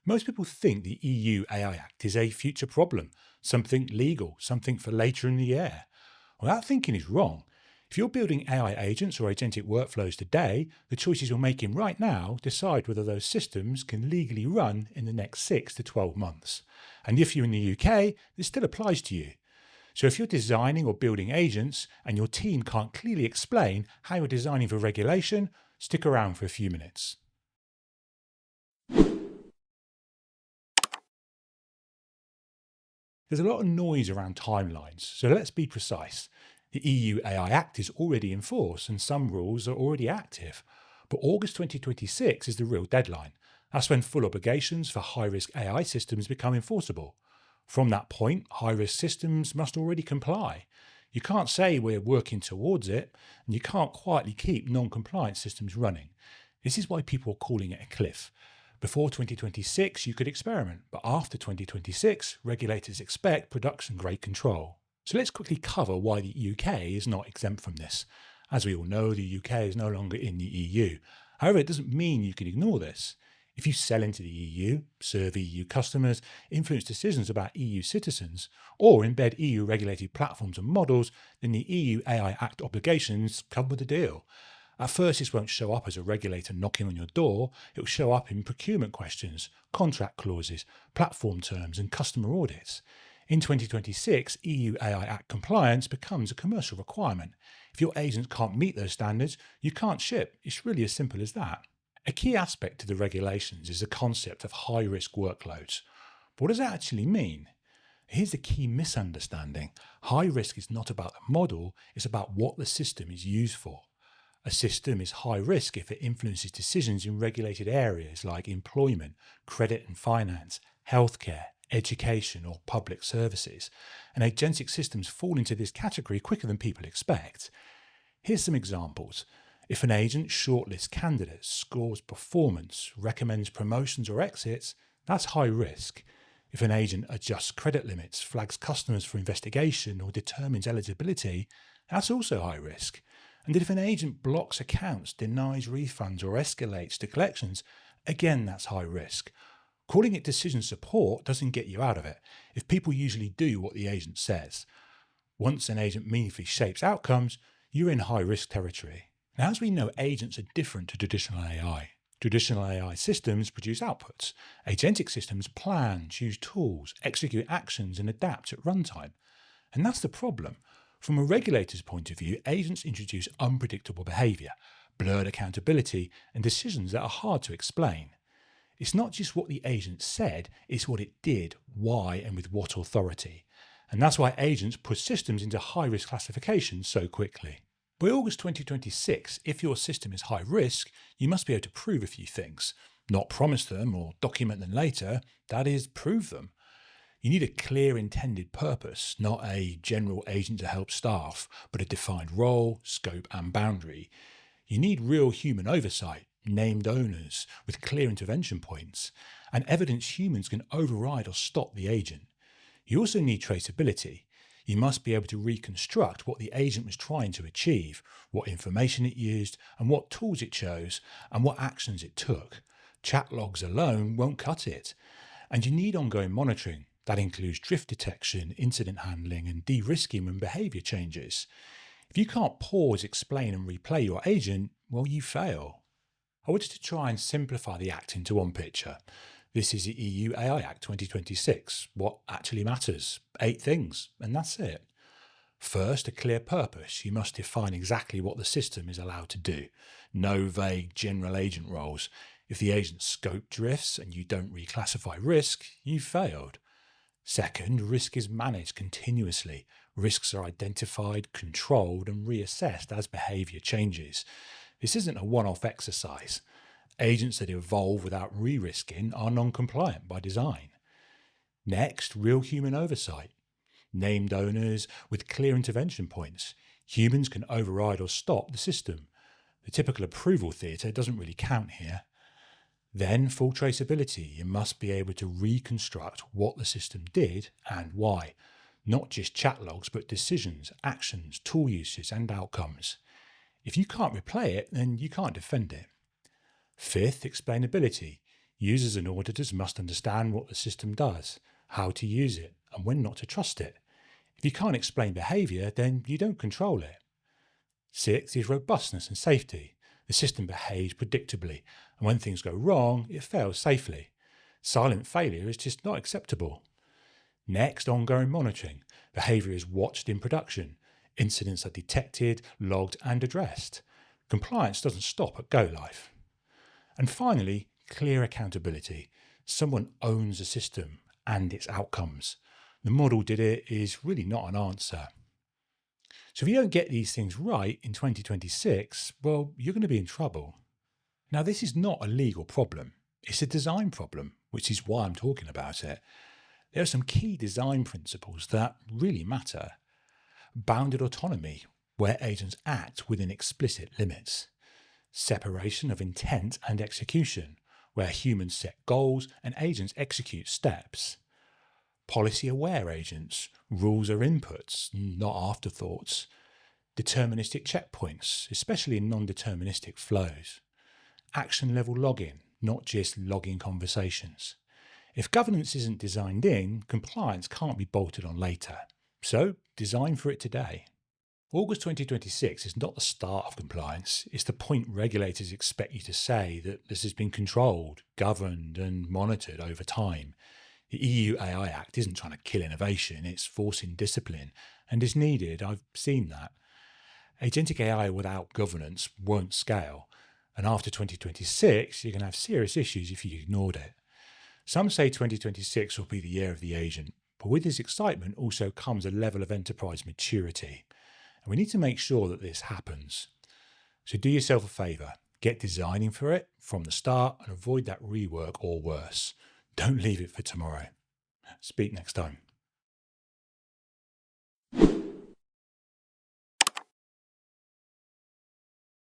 Most people think the EU AI Act is a future problem, something legal, something for later in the year. Well, that thinking is wrong. If you're building AI agents or agentic workflows today, the choices you're making right now decide whether those systems can legally run in the next 6 to 12 months. And if you're in the UK, this still applies to you. So if you're designing or building agents and your team can't clearly explain how you're designing for regulation, stick around for a few minutes. There's a lot of noise around timelines, so let's be precise. The EU AI Act is already in force and some rules are already active. But August 2026 is the real deadline. That's when full obligations for high-risk AI systems become enforceable. From that point, high-risk systems must already comply. You can't say we're working towards it, and you can't quietly keep non-compliant systems running. This is why people are calling it a cliff. Before 2026, you could experiment, but after 2026, regulators expect production-grade control. So let's quickly cover why the UK is not exempt from this. As we all know, the UK is no longer in the EU. However, it doesn't mean you can ignore this. If you sell into the EU, serve EU customers, influence decisions about EU citizens, or embed EU-regulated platforms and models, then the EU AI Act obligations come with the deal. At first, this won't show up as a regulator knocking on your door. It will show up in procurement questions, contract clauses, platform terms, and customer audits. In 2026, EU AI Act compliance becomes a commercial requirement. If your agents can't meet those standards, you can't ship. It's really as simple as that. A key aspect of the regulations is the concept of high-risk workloads. But what does that actually mean? Here's the key misunderstanding. High risk is not about the model, it's about what the system is used for. A system is high risk if it influences decisions in regulated areas like employment, credit and finance, healthcare, education or public services. And agentic systems fall into this category quicker than people expect. Here's some examples. If an agent shortlists candidates, scores performance, recommends promotions or exits, that's high risk. If an agent adjusts credit limits, flags customers for investigation or determines eligibility, that's also high risk. And if an agent blocks accounts, denies refunds or escalates to collections, again that's high risk. Calling it decision support doesn't get you out of it, if people usually do what the agent says. Once an agent meaningfully shapes outcomes, you're in high risk territory. Now, as we know, agents are different to traditional AI. Traditional AI systems produce outputs. Agentic systems plan, choose tools, execute actions and adapt at runtime. And that's the problem. From a regulator's point of view, agents introduce unpredictable behaviour, blurred accountability and decisions that are hard to explain. It's not just what the agent said, it's what it did, why and with what authority. And that's why agents push systems into high-risk classification so quickly. By August 2026, if your system is high risk, you must be able to prove a few things. Not promise them or document them later, that is, prove them. You need a clear intended purpose, not a general agent to help staff, but a defined role, scope and boundary. You need real human oversight, named owners with clear intervention points, and evidence humans can override or stop the agent. You also need traceability. You must be able to reconstruct what the agent was trying to achieve, what information it used, and what tools it chose, and what actions it took. Chat logs alone won't cut it. And you need ongoing monitoring. That includes drift detection, incident handling, and de-risking when behaviour changes. If you can't pause, explain, and replay your agent, well, you fail. I wanted to try and simplify the Act into one picture. This is the EU AI Act 2026. What actually matters? 8 things, and that's it. First, a clear purpose. You must define exactly what the system is allowed to do. No vague general agent roles. If the agent's scope drifts and you don't reclassify risk, you've failed. Second, risk is managed continuously. Risks are identified, controlled, and reassessed as behaviour changes. This isn't a one-off exercise. Agents that evolve without re-risking are non-compliant by design. Next, real human oversight. Named owners with clear intervention points. Humans can override or stop the system. The typical approval theatre doesn't really count here. Then, full traceability. You must be able to reconstruct what the system did and why. Not just chat logs, but decisions, actions, tool uses, and outcomes. If you can't replay it, then you can't defend it. Fifth, explainability. Users and auditors must understand what the system does, how to use it, and when not to trust it. If you can't explain behaviour, then you don't control it. 6 is robustness and safety. The system behaves predictably, and when things go wrong, it fails safely. Silent failure is just not acceptable. Next, ongoing monitoring. Behaviour is watched in production. Incidents are detected, logged, and addressed. Compliance doesn't stop at go live. And finally, clear accountability. Someone owns the system and its outcomes. The model did it is really not an answer. So if you don't get these things right in 2026, well, you're going to be in trouble. Now, this is not a legal problem. It's a design problem, which is why I'm talking about it. There are some key design principles that really matter. Bounded autonomy, where agents act within explicit limits. Separation of intent and execution, where humans set goals and agents execute steps. Policy-aware agents, rules are inputs, not afterthoughts. Deterministic checkpoints, especially in non-deterministic flows. Action-level logging, not just logging conversations. If governance isn't designed in, compliance can't be bolted on later. So, design for it today. August 2026 is not the start of compliance. It's the point regulators expect you to say that this has been controlled, governed, and monitored over time. The EU AI Act isn't trying to kill innovation, it's forcing discipline, and is needed. I've seen that. Agentic AI without governance won't scale, and after 2026, you're going to have serious issues if you ignored it. Some say 2026 will be the year of the agent, but with this excitement also comes a level of enterprise maturity. And we need to make sure that this happens. So do yourself a favour, get designing for it from the start and avoid that rework or worse. Don't leave it for tomorrow. Speak next time.